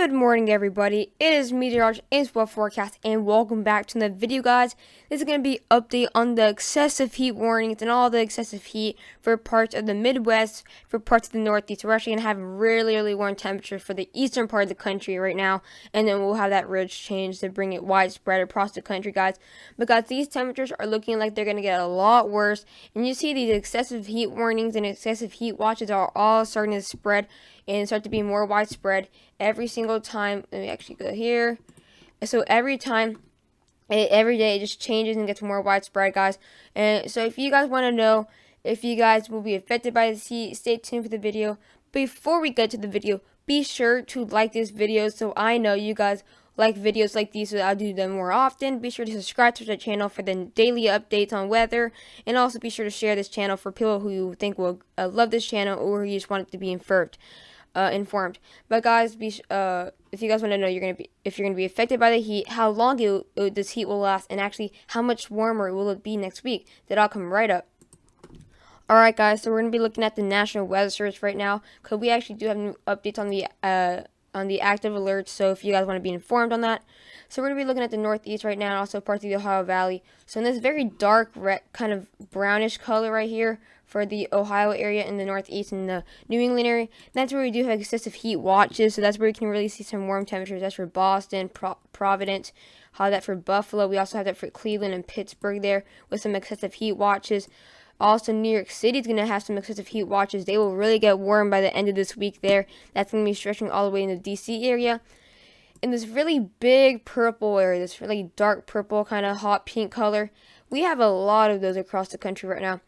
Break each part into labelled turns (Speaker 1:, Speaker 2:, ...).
Speaker 1: Good morning, everybody. It is Meteorology and Weather Forecast, and welcome back to the video, guys. This is going to be an update on the excessive heat warnings and all the excessive heat for parts of the Midwest, for parts of the Northeast. We're actually going to have really warm temperatures for the eastern part of the country right now, and then we'll have that ridge change to bring it widespread across the country, guys. Because these temperatures are looking like they're going to get a lot worse, and you see these excessive heat warnings and excessive heat watches are all starting to spread and start to be more widespread every single time. Let me actually go here. So every time, every day, it just changes and gets more widespread, guys. And so if you guys want to know if you guys will be affected by this heat, stay tuned for the video. Before we get to the video, be sure to like this video so I know you guys like videos like these, so I'll do them more often. Be sure to subscribe to the channel for the daily updates on weather, and also be sure to share this channel for people who you think will love this channel or who just want it to be informed. But guys, if you guys want to know if you're gonna be affected by the heat, how long this heat will last, and actually how much warmer will it be next week, that I'll come right up. Alright guys, so we're gonna be looking at the National Weather Service right now, because we actually do have new updates on the active alerts, so if you guys want to be informed on that. So we're going to be looking at the Northeast right now, and also parts of the Ohio Valley. So in this very dark red, kind of brownish color right here for the Ohio area and the Northeast and the New England area, that's where we do have excessive heat watches. So that's where we can really see some warm temperatures. That's for Boston, Providence, how that for Buffalo. We also have that for Cleveland and Pittsburgh there with some excessive heat watches. Also, New York City is going to have some excessive heat watches. They will really get warm by the end of this week there. That's going to be stretching all the way in the D.C. area. In this really big purple area, this really dark purple, kind of hot pink color, we have a lot of those across the country right now.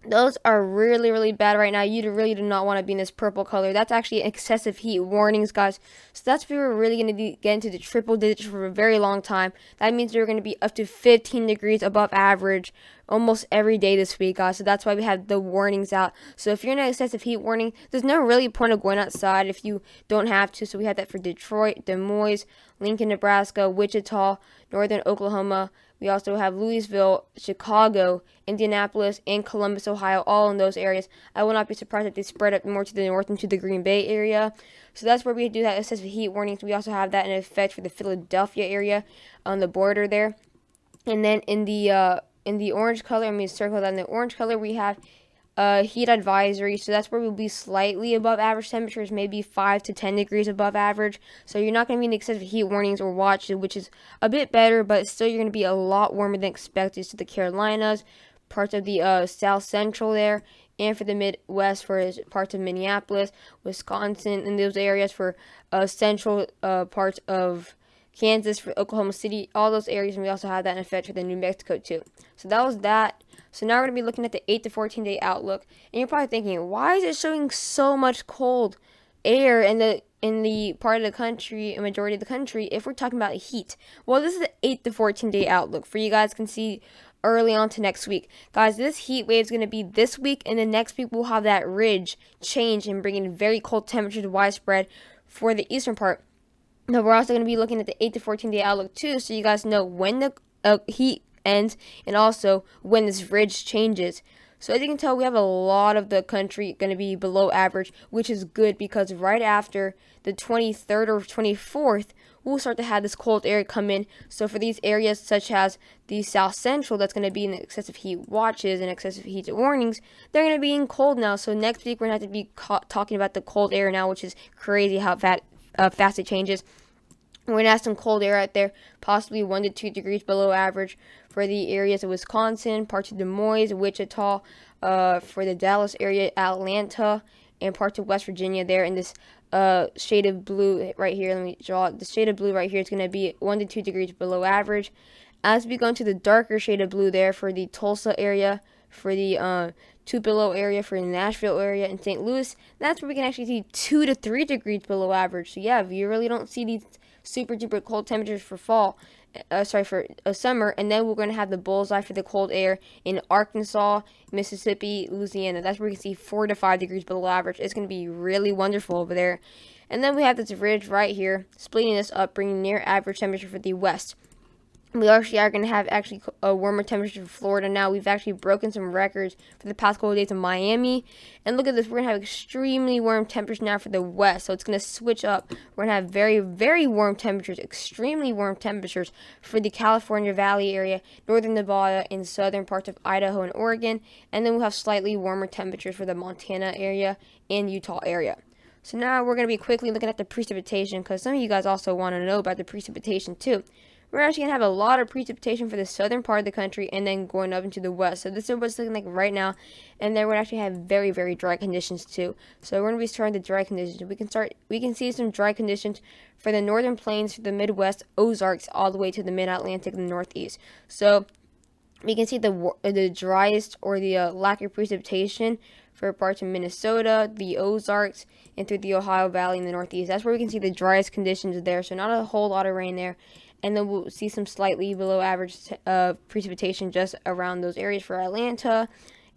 Speaker 1: Those are really bad right now. You really do not want to be in this purple color. That's actually excessive heat warnings, guys. So that's where we're really going to get into the triple digits for a very long time. That means we're going to be up to 15 degrees above average almost every day this week, guys. So that's why we have the warnings out. So if you're in an excessive heat warning, there's no really point of going outside if you don't have to. So we have that for Detroit, Des Moines, Lincoln, Nebraska, Wichita, Northern Oklahoma. We also have Louisville, Chicago, Indianapolis, and Columbus, Ohio, all in those areas. I will not be surprised if they spread up more to the north into the Green Bay area. So that's where we do that excessive heat warnings. We also have that in effect for the Philadelphia area on the border there. And then in the orange color, I'm going to circle that in the orange color, we have heat advisory. So that's where we'll be slightly above average temperatures, maybe 5 to 10 degrees above average. So you're not going to be in excessive heat warnings or watches, which is a bit better, but still you're going to be a lot warmer than expected. So the Carolinas, parts of the South Central there, and for the Midwest, for parts of Minneapolis, Wisconsin, and those areas for central parts of Kansas, for Oklahoma City, all those areas. And we also have that in effect for the New Mexico too. So that was that. So now we're going to be looking at the 8 to 14 day outlook. And you're probably thinking, why is it showing so much cold air in the part of the country, a majority of the country, if we're talking about heat? Well, this is the 8 to 14 day outlook for you guys can see early on to next week. Guys, this heat wave is going to be this week, and the next week we'll have that ridge change and bring in very cold temperatures widespread for the eastern part. Now, we're also going to be looking at the 8 to 14 day outlook too, so you guys know when the heat ends and also when this ridge changes. So as you can tell, we have a lot of the country going to be below average, which is good because right after the 23rd or 24th, we'll start to have this cold air come in. So for these areas such as the South Central, that's going to be in excessive heat watches and excessive heat warnings, they're going to be in cold now. So next week, we're going to have to be talking about the cold air now, which is crazy how fast it changes. We're going to have some cold air out there, possibly 1 to 2 degrees below average for the areas of Wisconsin, parts of Des Moines, Wichita, for the Dallas area, Atlanta, and parts of West Virginia there. In this shade of blue right here, let me draw it. The shade of blue right here is going to be 1 to 2 degrees below average. As we go into the darker shade of blue there for the Tulsa area, for the Tupelo area, for the Nashville area, and St. Louis, that's where we can actually see 2 to 3 degrees below average. So yeah, if you really don't see these super duper cold temperatures for for summer, and then we're going to have the bullseye for the cold air in Arkansas, Mississippi, Louisiana. That's where we can see 4 to 5 degrees below average. It's going to be really wonderful over there. And then we have this ridge right here, splitting this up, bringing near average temperature for the west. We actually are going to have actually a warmer temperature for Florida now. We've actually broken some records for the past couple of days in Miami. And look at this. We're going to have extremely warm temperatures now for the west. So it's going to switch up. We're going to have very, very warm temperatures, extremely warm temperatures for the California Valley area, northern Nevada, and southern parts of Idaho and Oregon. And then we'll have slightly warmer temperatures for the Montana area and Utah area. So now we're going to be quickly looking at the precipitation, because some of you guys also want to know about the precipitation too. We're actually going to have a lot of precipitation for the southern part of the country and then going up into the west. So this is what it's looking like right now. And then we're actually have very, very dry conditions too. So we're going to be starting the dry conditions. We can see some dry conditions for the northern plains, for the Midwest, Ozarks, all the way to the mid-Atlantic and the Northeast. So we can see the driest or the lack of precipitation for parts of Minnesota, the Ozarks, and through the Ohio Valley in the Northeast. That's where we can see the driest conditions there. So not a whole lot of rain there. And then we'll see some slightly below average precipitation just around those areas for Atlanta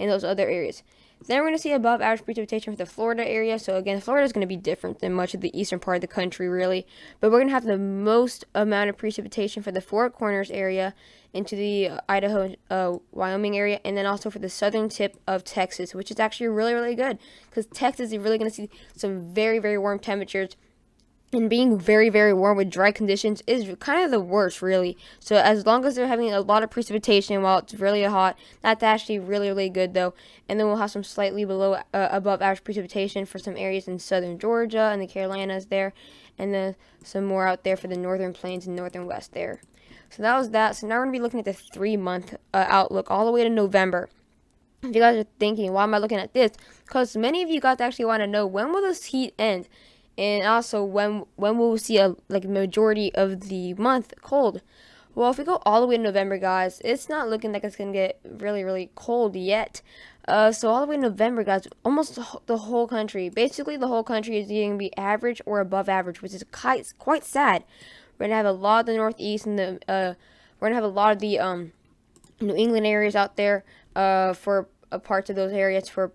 Speaker 1: and those other areas. Then we're going to see above average precipitation for the Florida area. So again, Florida is going to be different than much of the eastern part of the country, really. But we're going to have the most amount of precipitation for the Four Corners area into the Idaho, Wyoming area, and then also for the southern tip of Texas, which is actually really, really good, because Texas is really going to see some very, very warm temperatures. And being very, very warm with dry conditions is kind of the worst, really. So as long as they're having a lot of precipitation while it's really hot, that's actually really, really good, though. And then we'll have some slightly above average precipitation for some areas in southern Georgia and the Carolinas there. And then some more out there for the northern plains and northern west there. So that was that. So now we're going to be looking at the 3-month outlook all the way to November. If you guys are thinking, why am I looking at this? Because many of you guys actually want to know, when will this heat end? And also, when will we see a majority of the month cold? Well, if we go all the way to November, guys, it's not looking like it's going to get really, really cold yet. So all the way to November, guys, almost the whole country, basically the whole country is going to be average or above average, which is quite sad. We're going to have a lot of the Northeast and we're going to have a lot of the New England areas out there for parts of those areas for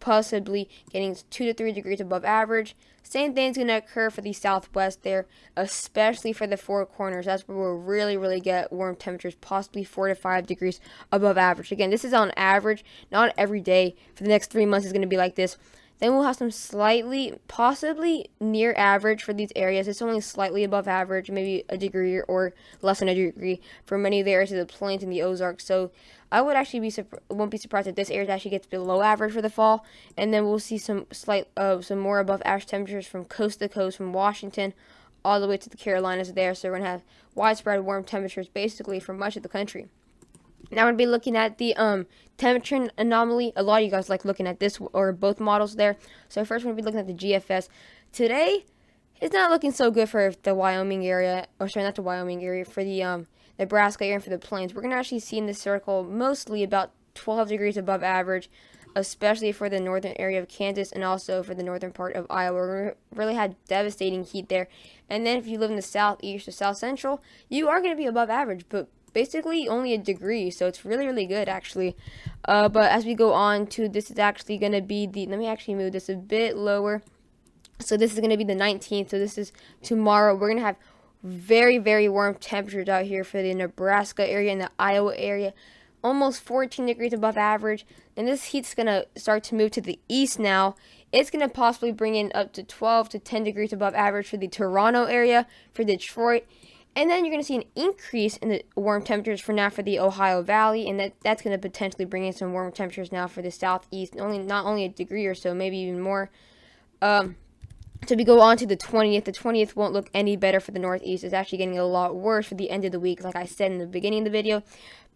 Speaker 1: possibly getting 2 to 3 degrees above average. Same thing's going to occur for the Southwest there, especially for the Four Corners. That's where we'll really, really get warm temperatures, possibly 4 to 5 degrees above average. Again, this is on average, not every day. For the next 3 months is going to be like this. Then we'll have some slightly, possibly near average for these areas. It's only slightly above average, maybe a degree or less than a degree for many of the areas of the plains and the Ozarks. So I would actually won't be surprised if this area actually gets below average for the fall. And then we'll see some more above average temperatures from coast to coast, from Washington all the way to the Carolinas there. So we're going to have widespread warm temperatures basically for much of the country. Now we're going to be looking at the temperature anomaly. A lot of you guys like looking at this or both models there. So first we're going to be looking at the GFS. Today, it's not looking so good for the Wyoming area, or sorry, not the Wyoming area, for the Nebraska area and for the plains. We're going to actually see in this circle mostly about 12 degrees above average, especially for the northern area of Kansas and also for the northern part of Iowa. We're going to really have devastating heat there. And then if you live in the southeast or south central, you are going to be above average, but basically only a degree, so it's really, really good actually. But as we go on to, this is actually going to be let me actually move this a bit lower. So this is going to be the 19th, so this is tomorrow. We're going to have very, very warm temperatures out here for the Nebraska area and the Iowa area, almost 14 degrees above average. And this heat's going to start to move to the east now. It's going to possibly bring in up to 12 to 10 degrees above average for the Toronto area, for Detroit. And then you're going to see an increase in the warm temperatures for the Ohio Valley, and that's going to potentially bring in some warm temperatures now for the southeast, not only a degree or so, maybe even more. So we go on to the 20th. The 20th won't look any better for the northeast. It's actually getting a lot worse for the end of the week, like I said in the beginning of the video.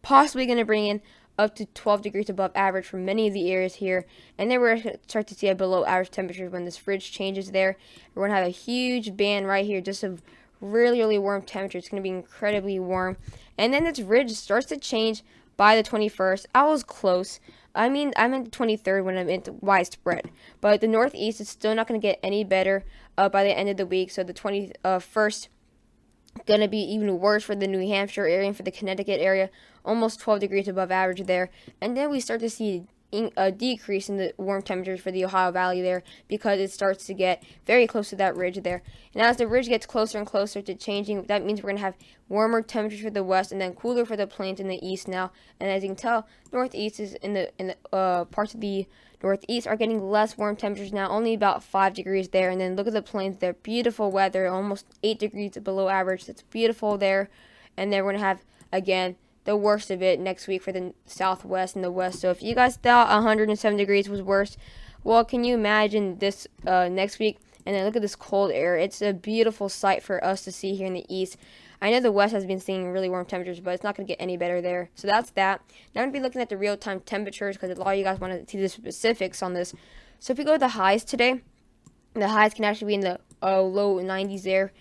Speaker 1: Possibly going to bring in up to 12 degrees above average for many of the areas here. And then we're going to start to see a below average temperatures when this fridge changes there. We're going to have a huge band right here just of really, really warm temperature. It's going to be incredibly warm. And then this ridge starts to change by the 21st. I was close. I mean, I'm at the 23rd when I'm into widespread. But the northeast is still not going to get any better by the end of the week. So the 21st going to be even worse for the New Hampshire area and for the Connecticut area. Almost 12 degrees above average there. And then we start to see decrease in the warm temperatures for the Ohio Valley there, because it starts to get very close to that ridge there. And as the ridge gets closer and closer to changing, that means we're going to have warmer temperatures for the west and then cooler for the plains in the east now. And as you can tell, northeast is in the parts of the northeast are getting less warm temperatures now, only about 5 degrees there. And then look at the plains there, beautiful weather, almost 8 degrees below average. That's beautiful there. And then we're going to have, again, the worst of it next week for the southwest and the west. So if you guys thought 107 degrees was worse, well, can you imagine this next week? And then look at this cold air. It's a beautiful sight for us to see here in the east. I know the west has been seeing really warm temperatures, but it's not going to get any better there. So that's that. Now I'm going to be looking at the real-time temperatures, because a lot of you guys want to see the specifics on this. So if we go to the highs today, the highs can actually be in the low 90s there.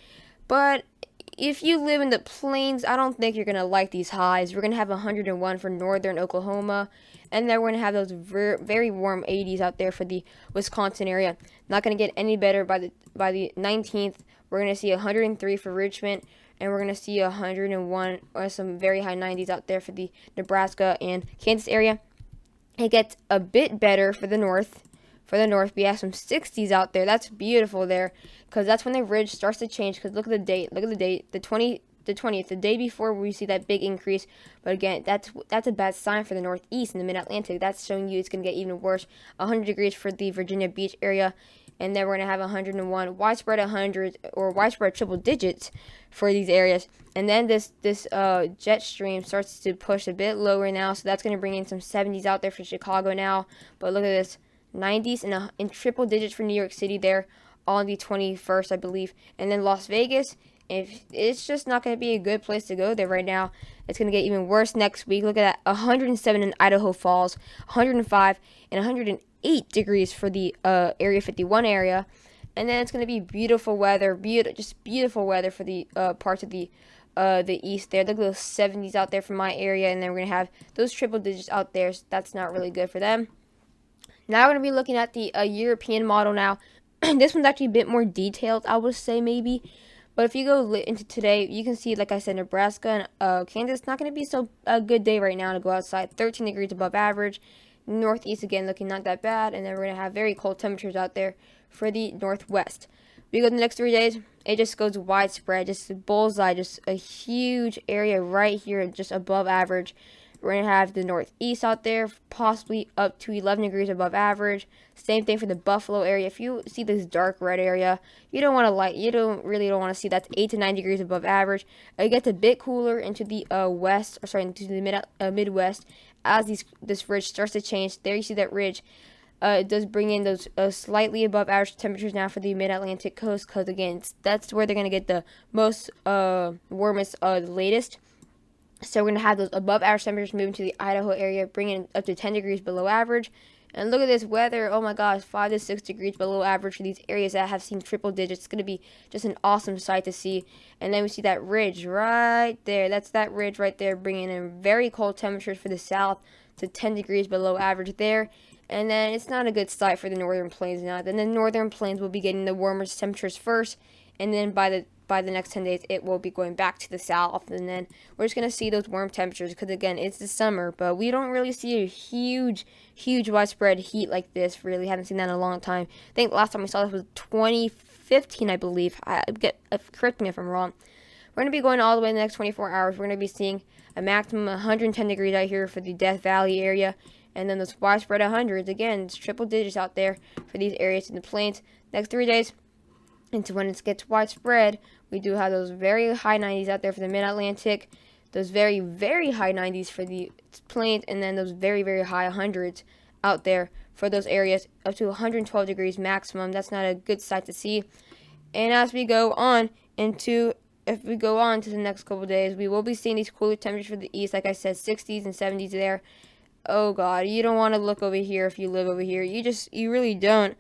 Speaker 1: But if you live in the plains, I don't think you're going to like these highs. We're going to have 101 for northern Oklahoma. And then we're going to have those very warm 80s out there for the Wisconsin area. Not going to get any better by the 19th. We're going to see 103 for Richmond. And we're going to see 101 or some very high 90s out there for the Nebraska and Kansas area. It gets a bit better for the north. We have some 60s out there. That's beautiful there, because that's when the ridge starts to change. Because look at the date, the 20th, the day before we see that big increase. But again, that's a bad sign for the northeast and the mid-Atlantic. That's showing you it's going to get even worse. 100 degrees for the Virginia Beach area. And then we're going to have 101, widespread 100 or widespread triple digits for these areas. And then this jet stream starts to push a bit lower now, so that's going to bring in some 70s out there for Chicago now. But look at this, 90s and in triple digits for New York City there on the 21st, I believe. And then Las Vegas, if it's just not going to be a good place to go there right now. It's going to get even worse next week. Look at that, 107 in Idaho Falls, 105 and 108 degrees for the Area 51 area. And then it's going to be beautiful weather, just beautiful weather for the parts of the east there. Look at those 70s out there for my area, and then we're going to have those triple digits out there. So that's not really good for them. Now we're going to be looking at the European model now. This one's actually a bit more detailed, I would say, maybe. But if you go into today, you can see, like I said, Nebraska and Kansas, not going to be so a good day right now to go outside. 13 degrees above average. Northeast, again, looking not that bad. And then we're going to have very cold temperatures out there for the northwest. We go the next 3 days, it just goes widespread, just a bullseye, just a huge area right here, just above average. We're going to have the northeast out there, possibly up to 11 degrees above average. Same thing for the Buffalo area. If you see this dark red area, you don't really want to see that's 8 to 9 degrees above average. It gets a bit cooler into the into the Midwest as this ridge starts to change. There you see that ridge. It does bring in those slightly above average temperatures now for the mid-Atlantic coast, because again, that's where they're going to get the most warmest, the latest. So we're going to have those above average temperatures moving to the Idaho area, bringing up to 10 degrees below average. And look at this weather. Oh my gosh, 5 to 6 degrees below average for these areas that have seen triple digits. It's going to be just an awesome sight to see. And then we see that ridge right there. That's that ridge right there, bringing in very cold temperatures for the south to 10 degrees below average there. And then it's not a good sight for the northern plains now. Then the northern plains will be getting the warmest temperatures first. And then by the next 10 days, it will be going back to the south. And then we're just going to see those warm temperatures, because, again, it's the summer. But we don't really see a huge widespread heat like this. Really haven't seen that in a long time. I think the last time we saw this was 2015, I believe. Correct me if I'm wrong. We're going to be going all the way in the next 24 hours. We're going to be seeing a maximum 110 degrees out here for the Death Valley area. And then those widespread 100s. Again, it's triple digits out there for these areas in the plains. Next 3 days, into when it gets widespread, we do have those very high 90s out there for the mid-Atlantic, those very, very high 90s for the plains, and then those very, very high 100s out there for those areas, up to 112 degrees maximum. That's not a good sight to see. And as we go on if we go on to the next couple days, we will be seeing these cooler temperatures for the east, like I said, 60s and 70s there. Oh God, you don't want to look over here if you live over here. You really don't.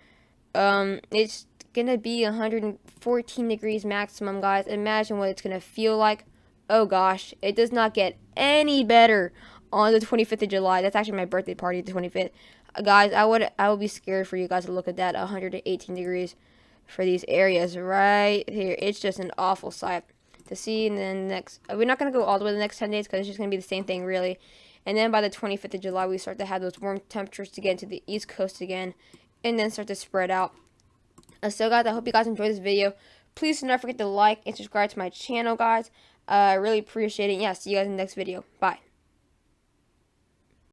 Speaker 1: It's gonna be 114 degrees maximum, guys. Imagine what it's gonna feel like. Oh gosh, it does not get any better on the 25th of July. That's actually my birthday party, the 25th. Guys, I would be scared for you guys to look at that 118 degrees for these areas right here. It's just an awful sight to see. And then we're not gonna go all the way to the next 10 days, because it's just gonna be the same thing really. And then by the 25th of July, we start to have those warm temperatures to get into the East Coast again, and then start to spread out. So guys, I hope you guys enjoyed this video. Please do not forget to like and subscribe to my channel, guys. I really appreciate it. Yeah, see you guys in the next video. Bye.